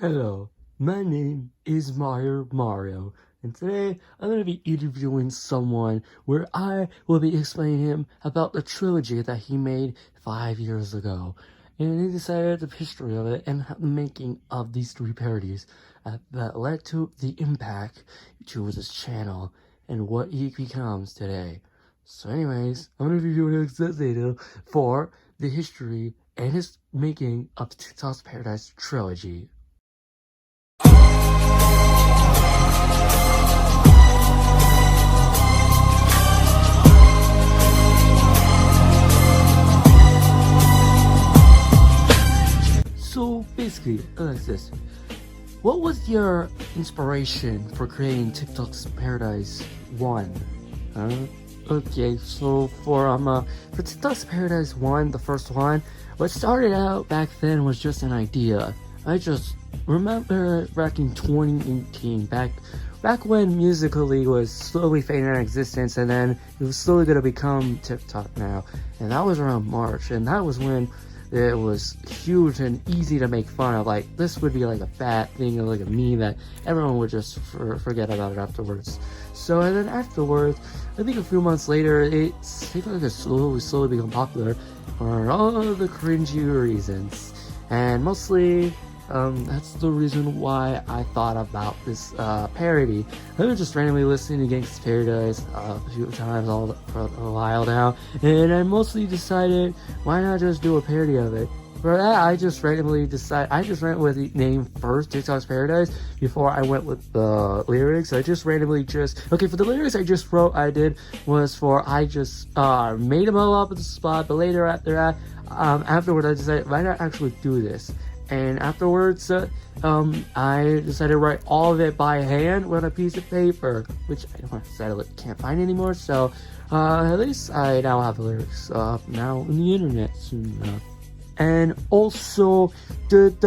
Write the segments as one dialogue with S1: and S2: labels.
S1: Hello, my name is Mario, and today I'm going to be interviewing someone where I will be explaining him about the trilogy that he made 5 years ago. And he decided the history of it and the making of these 3 parodies that led to the impact to his channel and what he becomes today. So anyways, I'm going to be reviewing Alexis Saucedo for the history and his making of the TikTok's Paradise Trilogy. So basically, Alexis, what was your inspiration for creating TikTok's Paradise 1? Okay, so for TikTok's Paradise 1, the first one, what started out back then was just an idea. I just remember back in 2018, back when Musical.ly was slowly fading out of existence, and then it was slowly gonna become TikTok now, and that was around March, and that was when it was huge and easy to make fun of. Like, this would be like a bad thing, or like a meme that everyone would just forget about it afterwards. So, and then afterwards, I think a few months later, it seemed like it slowly become popular for all the cringy reasons. And mostly, that's the reason why I thought about this parody. I was just randomly listening to Gangsta's Paradise a few times for a while now, and I mostly decided, why not just do a parody of it? For that, I just went with the name first, TikTok's Paradise, before I went with the lyrics. I just randomly okay, for the lyrics I just made them all up at the spot, but later after that, afterward I decided, why not actually do this? And afterwards, I decided to write all of it by hand on a piece of paper, which I sadly can't find anymore. So at least I now have the lyrics up now on the internet soon enough. And also, did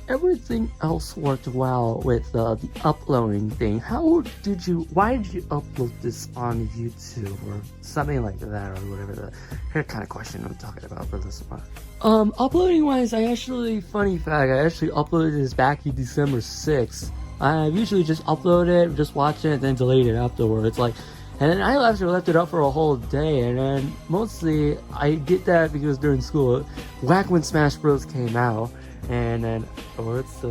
S1: everything else worked well with the uploading thing? Why did you upload this on YouTube or something like that, or whatever the kind of question I'm talking about for this one? Uploading wise, funny fact, I actually uploaded this back in December 6th. I usually just upload it, just watch it, and then delete it afterwards. And then I actually left it up for a whole day, and then mostly I did that because during school, back when Smash Bros came out, and then afterwards,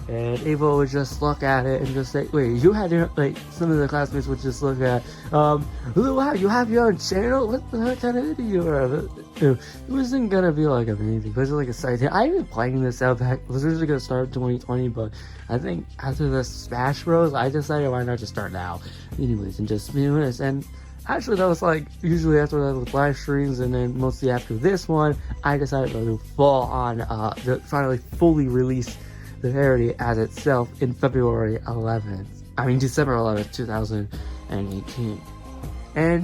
S1: and Ava would just look at it and just say, wait, you had your, some of the classmates would just look at, wow, you have your own channel? What the heck kind of idiot you are? It wasn't gonna be like amazing, it was like a side thing. I've been playing this out back, it was originally gonna start in 2020, but I think after the Smash Bros, I decided why not just start now. Anyways, and just be honest, and actually that was usually after that with live streams, and then mostly after this one, I decided to fall on, to finally fully release the parody as itself in December 11th, 2018. And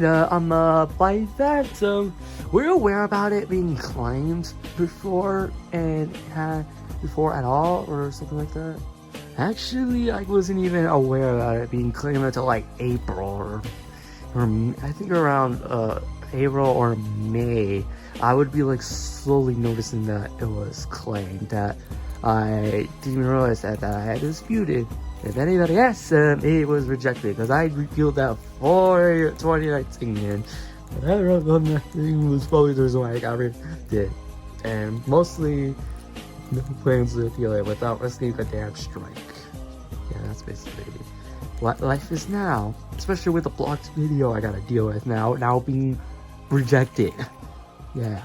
S1: by that, we're aware about it being claimed before at all, or something like that. Actually, I wasn't even aware about it being claimed until April, or I think around April or May. I would be slowly noticing that it was claimed, that I didn't even realize that I had disputed. If anybody asked, it was rejected, because I repealed that for 2019, and that thing was probably the reason why I got rid of it. And mostly, no plans to appeal it without risking a damn strike. Yeah, that's basically what life is now, especially with the blocked video I gotta deal with now being rejected. Yeah.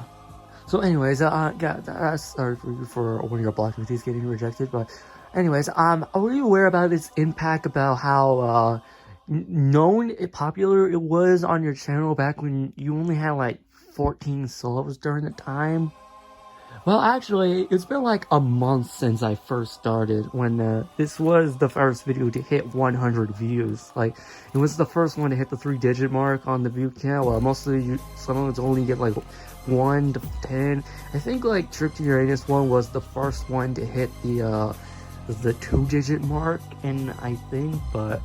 S1: So anyways, sorry for one of your blocked videos getting rejected, but anyways, were you aware about its impact, about how known and popular it was on your channel back when you only had 14 subs during the time? Well, actually, it's been a month since I first started, when this was the first video to hit 100 views. It was the first one to hit the 3-digit mark on the view count. Well, mostly some of them only get 1 to 10. I think Trip to Uranus one was the first one to hit the 2-digit mark, and I think, but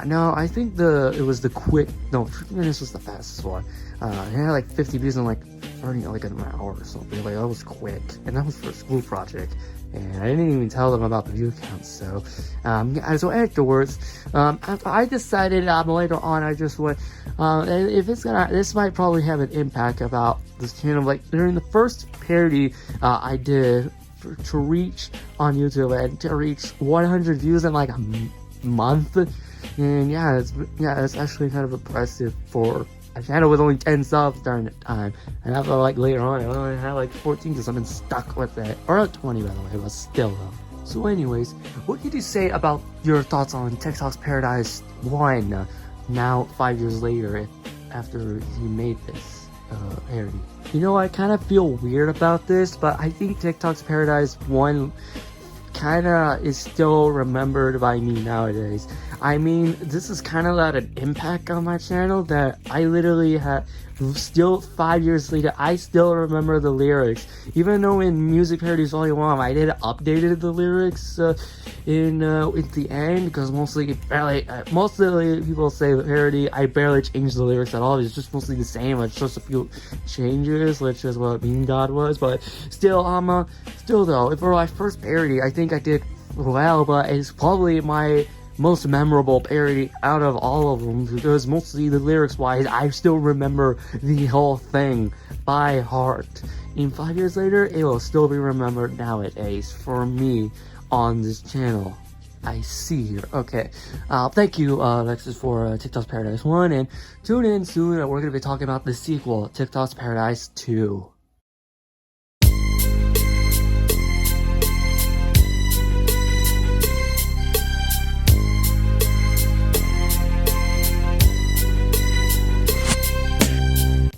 S1: no, I think it was the quick. No, Trip to Uranus was the fastest one. It had 50 views in 30, an hour or something. That was quick, and that was for a school project. and I didn't even tell them about the view count. So so afterwards, I decided later on, I just went, if it's gonna, this might probably have an impact about this channel. Like during the first parody I did to reach on YouTube and to reach 100 views in like a month, and yeah, it's actually kind of impressive for a channel with only 10 subs during that time. And after like later on, I only had like 14 because I've been stuck with it, or 20 by the way, but still though. So anyways, what could you say about your thoughts on TikTok's Paradise 1 now 5 years later after you made this parody? You know, I kind of feel weird about this, but I think TikTok's Paradise 1 kinda is still remembered by me nowadays. I mean, this has kind of had an impact on my channel that I literally had, still 5 years later, I still remember the lyrics. Even though in Music Parodies Volume 1, I did updated the lyrics at the end, because mostly people say the parody, I barely changed the lyrics at all. It's just mostly the same. It's just a few changes, which is what Mean God was. But still though, for my first parody, I think I did well, but it's probably my most memorable parody out of all of them, because mostly the lyrics wise, I still remember the whole thing by heart. And 5 years later, it will still be remembered nowadays for me on this channel. I see here. Okay. Thank you, Alexis, for TikTok's Paradise 1, and tune in soon. We're going to be talking about the sequel, TikTok's Paradise 2.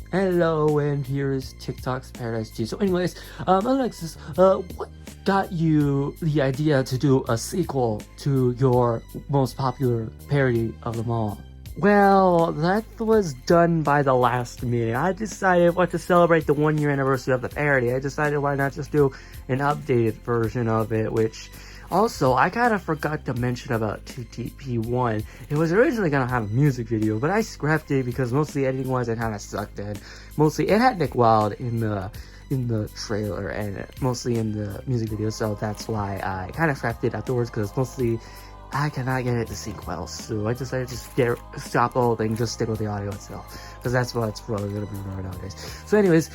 S1: Hello, and here is TikTok's Paradise 2. So anyways, Alexis, what got you the idea to do a sequel to your most popular parody of them all? Well, that was done by the last minute. I decided to celebrate the 1 year anniversary of the parody. I decided why not just do an updated version of it, which also, I kind of forgot to mention about TTP 1. It was originally going to have a music video, but I scrapped it because mostly editing wise it kind of sucked, and mostly it had Nick Wilde in the trailer and mostly in the music video, so that's why I kind of scrapped it afterwards, because mostly I cannot get it to sync well, so I decided to just stop the whole thing, just stick with the audio itself, because that's what's probably going to be rare nowadays. So anyways,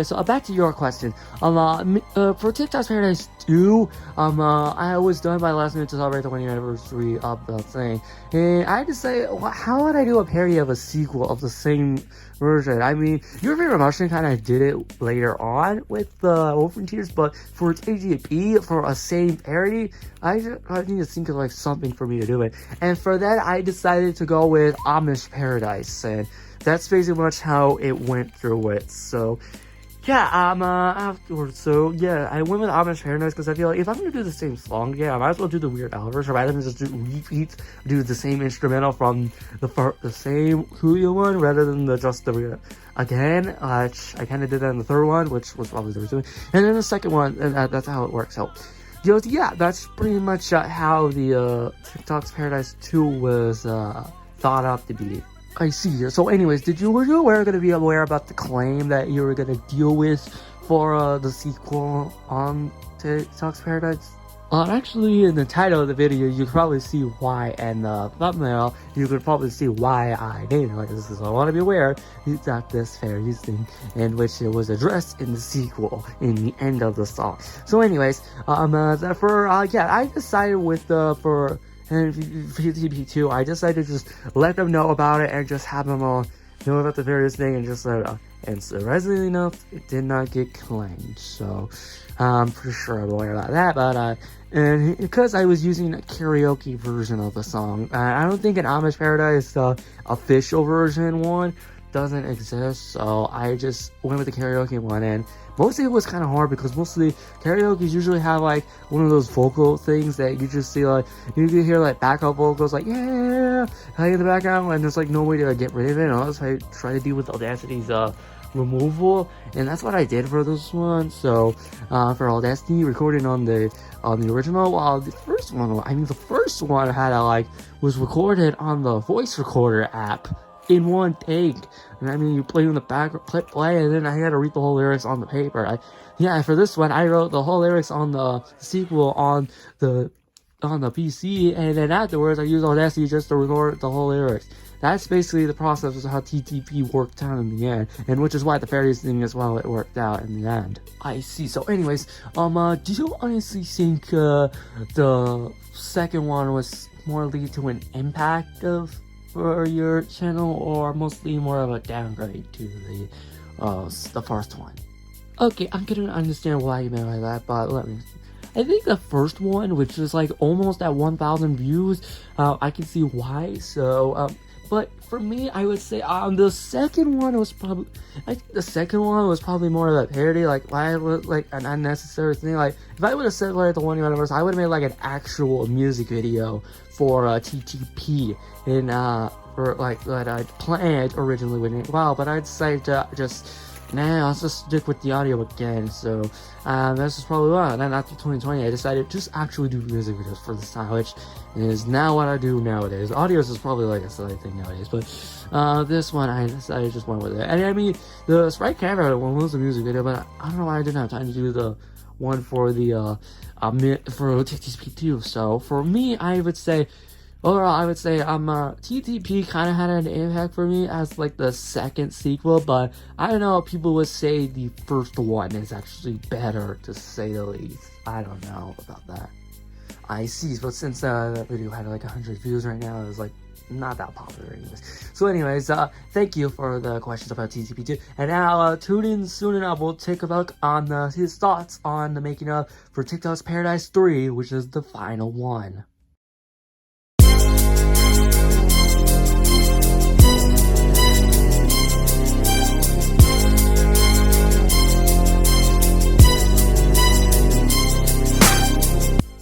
S1: so back to your question. For TikTok's Paradise 2, I was done by last minute to celebrate the 1 year anniversary of the thing, and I decided, how would I do a parody of a sequel of the same version? I mean, Your Favorite Martian kind of did it later on with the Orphan Tears, but for TTP, for a same parody, I need to think of like something for me to do it, and for that I decided to go with Amish Paradise, and that's basically much how it went through it. So yeah, afterwards, so yeah, I went with Amish Paradise because I feel like if I'm gonna do the same song again, I might as well do the Weird Al version rather than just do the same instrumental from the same Julio one rather than just the Weird again, which I kind of did that in the third one, which was probably the reason, and then the second one, and that's how it works. So yeah, that's pretty much how the TikTok's Paradise 2 was thought up to be. I see here. So anyways, were you aware about the claim that you were gonna deal with for the sequel on TikTok's Paradise? Actually, in the title of the video, you could probably see why, and the thumbnail, you could probably see why I did it like this, because I want to be aware he's got this fair using, in which it was addressed in the sequel, in the end of the song. So anyways, I decided for TTP2, I decided to just let them know about it and just have them all know about the various thing, and just and surprisingly enough, it did not get claimed. So I'm pretty sure I'm aware about that, but and because I was using a karaoke version of the song, I don't think an Amish Paradise official version one doesn't exist, so I just went with the karaoke one, and mostly it was kind of hard because mostly karaoke usually have like one of those vocal things that you just see, like you can hear like backup vocals like yeah in the background, and there's like no way to get rid of it unless I try to deal with Audacity's removal, and that's what I did for this one. So for Audacity, recording on the original, while the first one had was recorded on the voice recorder app in one take. And I mean, you play in the back, play, and then I had to read the whole lyrics on the paper. For this one, I wrote the whole lyrics on the sequel on the PC, and then afterwards I used Audacity just to record the whole lyrics. That's basically the process of how TTP worked out in the end, and which is why the fairies thing as well, it worked out in the end. I see. So anyways, do you honestly think the second one was more lead to an impact for your channel, or mostly more of a downgrade to the first one? Okay, I'm gonna understand why you meant by that, but let me. I think the first one, which is like almost at 1,000 views, I can see why. So, but for me, I would say the second one was probably. I think the second one was probably more of a parody, like why was like an unnecessary thing. Like if I would have said like the 1 year anniversary, I would have made like an actual music video for TTP and for like that I planned originally with it. Wow, but I decided to just. Nah, let's just stick with the audio again. So, this is probably why. And then after 2020, I decided to just actually do music videos for this time, which is now what I do nowadays. Audios is probably like a silly thing nowadays, but this one, I decided just went with it. And I mean, the Sprite Camera one was a music video, but I don't know why I didn't have time to do the one for the, for TTP2. So, for me, I would say, overall, I would say TTP kind of had an impact for me as like the second sequel, but I don't know, people would say the first one is actually better, to say the least. I don't know about that. I see, but since that video had like 100 views right now, it was like not that popular anyways. So anyways, thank you for the questions about TTP2, and now tune in soon enough, we'll take a look on his thoughts on the making of for TikTok's Paradise 3, which is the final one.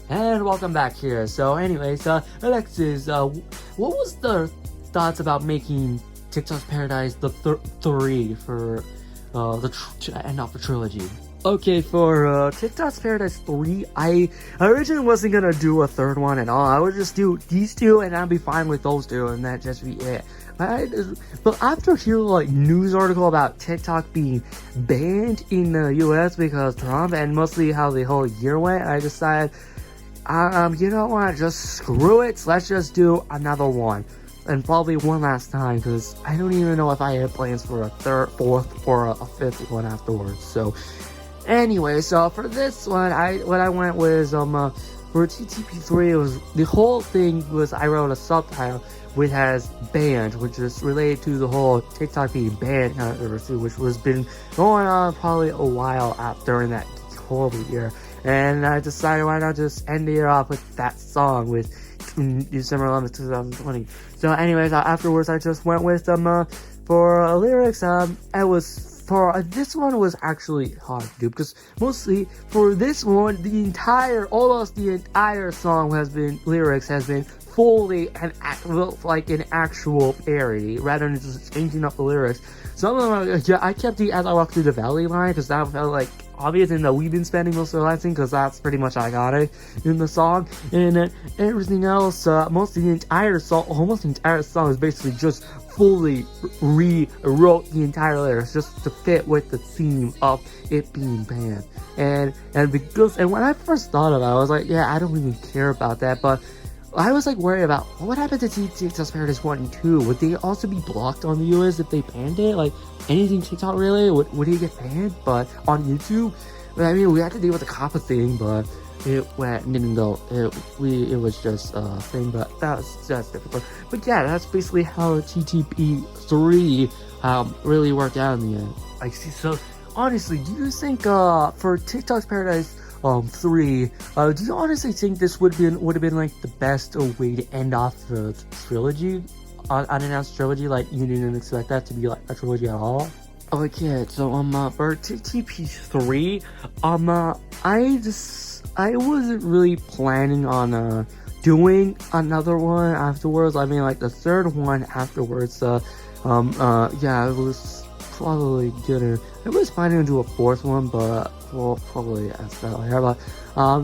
S1: And welcome back here. So anyways, Alexis, what was the thoughts about making TikTok's Paradise the 3 for the end of the trilogy? Okay, for TikTok's Paradise 3, I originally wasn't gonna do a third one at all. I would just do these two and I'd be fine with those two and that'd just be it. But after hearing like news article about TikTok being banned in the US because Trump, and mostly how the whole year went, I decided, you know what, just screw it, let's just do another one. And probably one last time, because I don't even know if I have plans for a third, fourth, or a fifth one afterwards. So, anyway, so for this one, what I went was, for TTP3, it was, the whole thing was, I wrote a subtitle, which has banned, which is related to the whole TikTok being banned controversy, which was been going on probably a while during that horrible year. And I decided, why not just end the year off with that song with December 11th, 2020. So anyways, afterwards I just went with for lyrics. It was for this one was actually hard to do, because mostly for this one, almost the entire song lyrics has been fully like an actual parody rather than just changing up the lyrics. Some of them, I kept the "As I Walk Through the Valley" line because that felt like obvious, and that we've been spending most of the last thing, because that's pretty much I got it in the song. And then everything else, almost the entire song is basically just fully rewrote the entire lyrics just to fit with the theme of it being banned. And when I first thought of it, I was like, yeah, I don't even care about that, but I was like worried about what happened to TikTok's Paradise 1 and 2. Would they also be blocked on the US if they banned it? Like anything TikTok related, would it get banned? But on YouTube, I mean, we had to deal with the COPPA thing, but it didn't go. It was just a thing, but that's difficult. But yeah, that's basically how TTP 3 really worked out in the end. I see. So honestly, do you think for TikTok's Paradise 3, do you honestly think this would have been like the best way to end off the trilogy, unannounced trilogy? Like you didn't expect that to be like a trilogy at all? Okay, so for TTP3, I wasn't really planning on doing another one afterwards. I mean, like the third one afterwards. Yeah, it was probably gonna. I was planning to do a fourth one, but we'll probably ask that later. But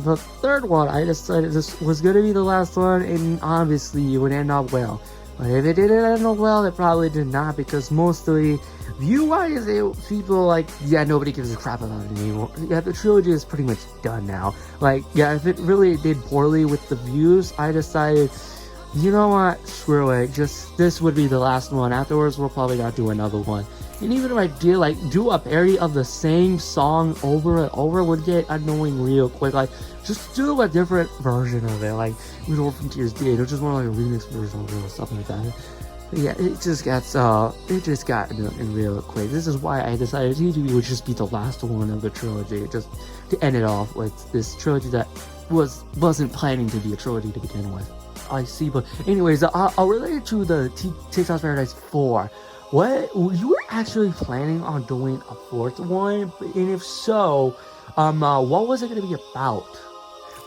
S1: the third one, I decided this was gonna be the last one, and obviously it would end up well. But if it did it end up well, it probably did not, because mostly view-wise, people like, yeah, nobody gives a crap about it anymore. Yeah, the trilogy is pretty much done now. Like, yeah, if it really did poorly with the views, I decided, you know what, screw it, this would be the last one. Afterwards, we'll probably not do another one. And even if I did, like, do a parody of the same song over and over, would get annoying real quick. Like, just do a different version of it, like Rudolph from Tears did, or just more like a remix version of it or something like that. But yeah, it just got annoying real quick. This is why I decided TTP would just be the last one of the trilogy, just to end it off with this trilogy that wasn't planning to be a trilogy to begin with. I see, but anyways, I'll relate it to the TikTok's Paradise 4. What, you were actually planning on doing a fourth one? And if so, what was it going to be about?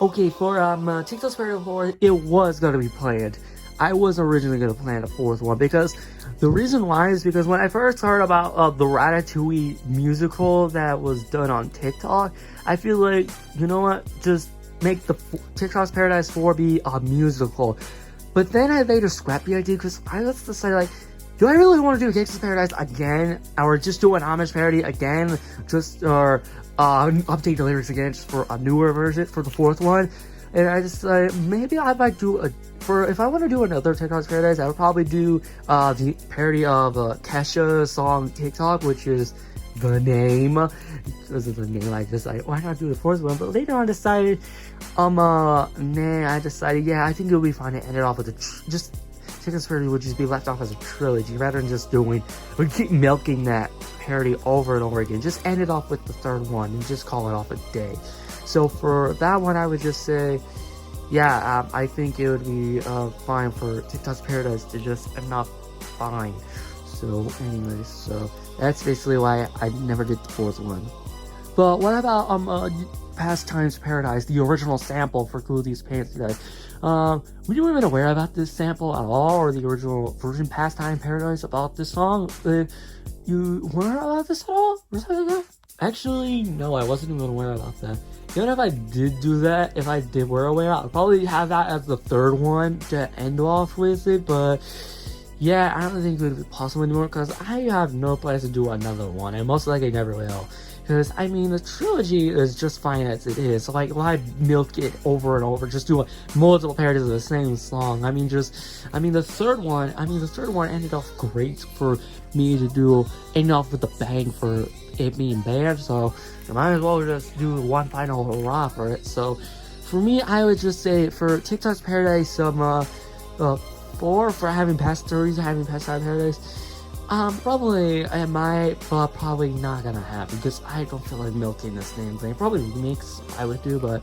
S1: Okay, for TikTok's Paradise 4, it was going to be planned. I was originally going to plan a fourth one, because the reason why is because when I first heard about the Ratatouille musical that was done on TikTok, I feel like, you know what, just make the TikTok's Paradise 4 be a musical. But then I later scrapped the idea, because I was decided, like, do I really want to do TikTok's Paradise again, or just do an homage parody again, or update the lyrics again just for a newer version for the fourth one? And I just maybe I might do if I want to do another TikTok's Paradise, I would probably do the parody of Kesha's song TikTok, which is The Name. Because of the name, I decided, why not do the fourth one? But later on, I decided, yeah, I think it would be fun to end it off with just TikTok's Parody would just be left off as a trilogy, rather than just keep milking that parody over and over again. Just end it off with the third one and just call it off a day. So for that one, I would just say, yeah, I think it would be fine for TikTok's Paradise to just end up fine. So anyways, so that's basically why I never did the fourth one. But what about Pastime's Paradise, the original sample for Cooley's Pants Guys? Were you even aware about this sample at all, or the original version Pastime Paradise about this song? You weren't about this at all? Actually, no, I wasn't even aware about that. Even if I did do that, if I were aware, I'd probably have that as the third one to end off with it, but yeah, I don't think it would be possible anymore, because I have no plans to do another one, and most likely never will. Because, I mean, the trilogy is just fine as it is. So, like, why milk it over and over? Just do multiple parodies of the same song. The third one ended off great for me to do, ending off with a bang for it being banned. So, I might as well just do one final hurrah for it. So, for me, I would just say, for TikTok's Paradise, 4 for having past stories, having Pastime Paradise, probably not gonna happen, because I don't feel like milking this name thing. Probably remakes I would do, but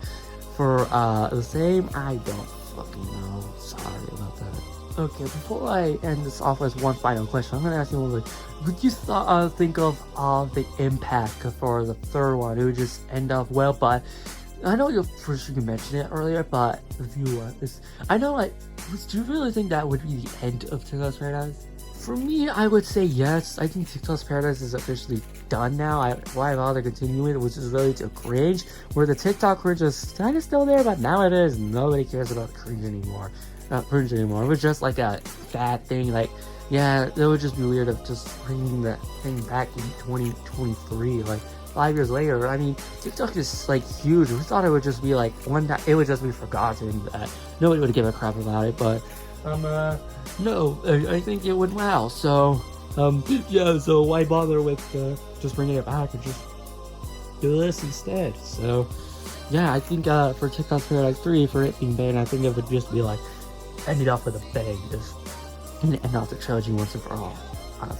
S1: for the same, I don't fucking know. Sorry about that. Okay, before I end this off with one final question, I'm gonna ask you, would you think of the impact for the third one? It would just end up well, but I know you mentioned it earlier, but the viewer is, I know, like, do you really think that would be the end of TikTok's Paradise? For me, I would say yes. I think TikTok's Paradise is officially done now. Why bother continuing it, which is really to cringe, where the TikTok cringe is kind of still there, but nowadays nobody cares about cringe anymore. Not cringe anymore. It was just like a bad thing. Like, yeah, it would just be weird of just bringing that thing back in 2023, like 5 years later. I mean, TikTok is like huge. We thought it would just be like one time, it would just be forgotten, that nobody would give a crap about it, but no, I think it went well. So yeah, so why bother with just bringing it back and just do this instead? So yeah, I think for TikTok's Paradise 3, for it being banned, I think it would just be like end it off with a bang, just end off the trilogy once and for all.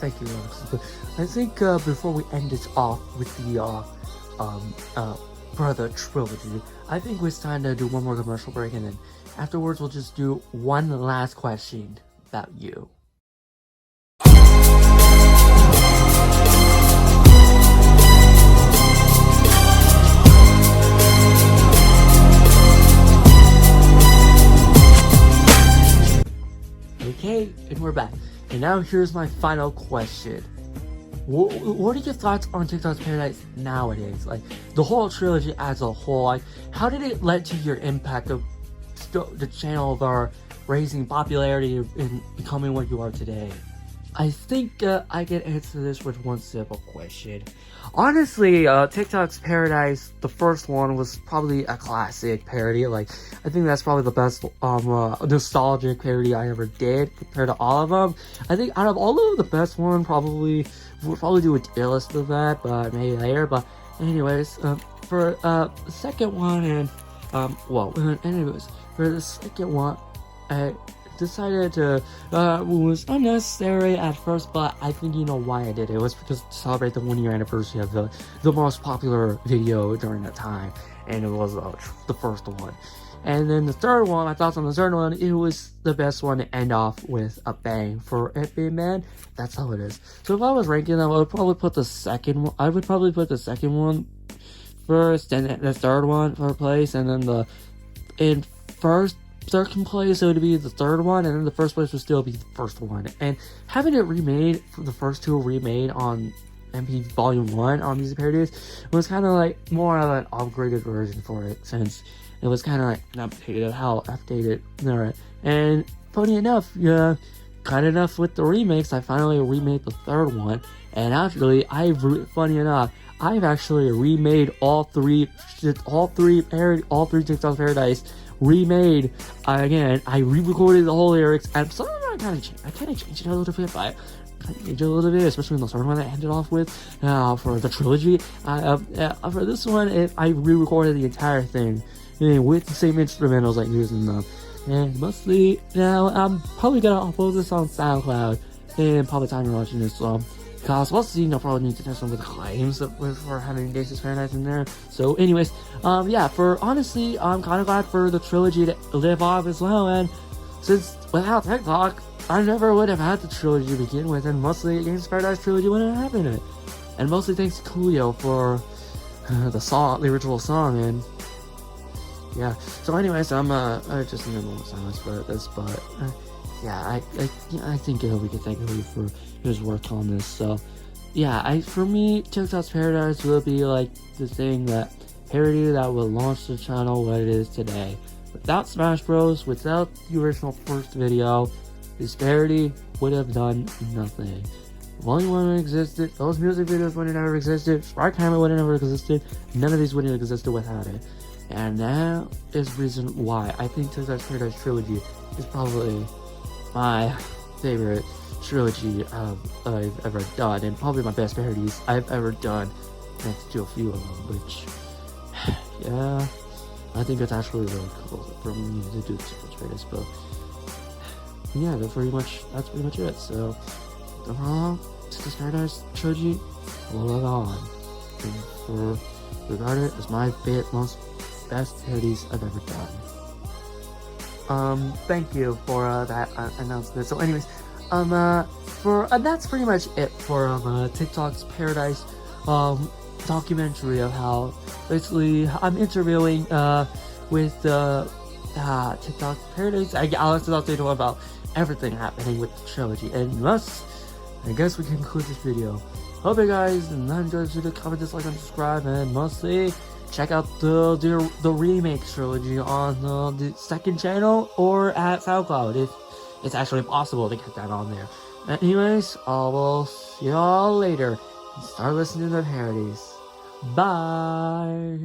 S1: Thank you, Alexis. I think before we end this off with the Brother Trilogy, I think it's time to do one more commercial break, and then afterwards we'll just do one last question about you. Okay, and we're back. And now here's my final question. What are your thoughts on TikTok's Paradise nowadays? Like, the whole trilogy as a whole, like, how did it lead to your impact of the channel of our raising popularity and becoming what you are today? I think I can answer this with one simple question. Honestly, TikTok's Paradise, the first one, was probably a classic parody. Like, I think that's probably the best nostalgic parody I ever did compared to all of them. I think out of all of them, the best one we'll probably do a tier list of that, but maybe later. But anyways, for the second one, and anyways, for the second one, I decided to it was unnecessary at first, but I think you know why I did it. It was because to celebrate the 1 year anniversary of the most popular video during that time, and it was the first one. And then the third one, my thoughts on the third one, it was the best one to end off with a bang for it, man. That's how it is. So if I was ranking them, I would probably put the second one. I would probably put the second one first, and the third one for place, and then second place, it would be the third one, and then the first place would still be the first one. And having it remade, the first two remade on MP Volume 1 on Music Parodies, it was kind of like more of an upgraded version for it, since it was kind of like an updated. And funny enough, kind enough with the remakes, I finally remade the third one, and actually, funny enough, I've actually remade all three TikTok Paradise remade again. I re-recorded the whole lyrics, and some of them I kind of changed it a little bit, but especially in the third one I ended off with for the trilogy. For this one, I re-recorded the entire thing with the same instrumentals I used in them, and mostly now I'm probably gonna upload this on SoundCloud and probably time you're watching this. Because we'll see, no probably need to test some of the claims for having Alexis Paradise in there. So anyways, honestly, I'm kind of glad for the trilogy to live off as well, and since without TikTok, I never would have had the trilogy to begin with, and mostly Alexis Paradise trilogy wouldn't have happened. And mostly thanks to Coolio for the original song, and yeah. So anyways, I'm just in the moment of silence for this, but yeah, I think we could thank him for his work on this. So yeah, for me, TikTok's Paradise will be like the thing that parody that will launch the channel what it is today. Without Smash Bros, without the original first video, this parody would have done nothing. Volume 1 wouldn't existed, those music videos wouldn't have ever existed, Spark Hammer wouldn't have ever existed, none of these wouldn't have existed without it. And that is the reason why I think TikTok's Paradise Trilogy is probably my favorite trilogy I've ever done, and probably my best parodies I've ever done, next to a few of them, which, yeah, I think it's actually really cool for me to do TikTok's Paradise, but yeah, that's pretty much it. So, overall, TikTok's Paradise Trilogy will live on, and regarded as my best parodies I've ever done. Thank you for that announcement. So anyways, that's pretty much it for TikTok's Paradise documentary of how basically I'm interviewing with TikTok Paradise. Alexis Saucedo about everything happening with the trilogy, and thus I guess we can conclude this video. Hope you guys enjoyed this video. Comment, dislike, and subscribe, and mostly check out the remake trilogy on the second channel or at SoundCloud if it's actually possible to get that on there. Anyways, I will see y'all later and start listening to the parodies. Bye!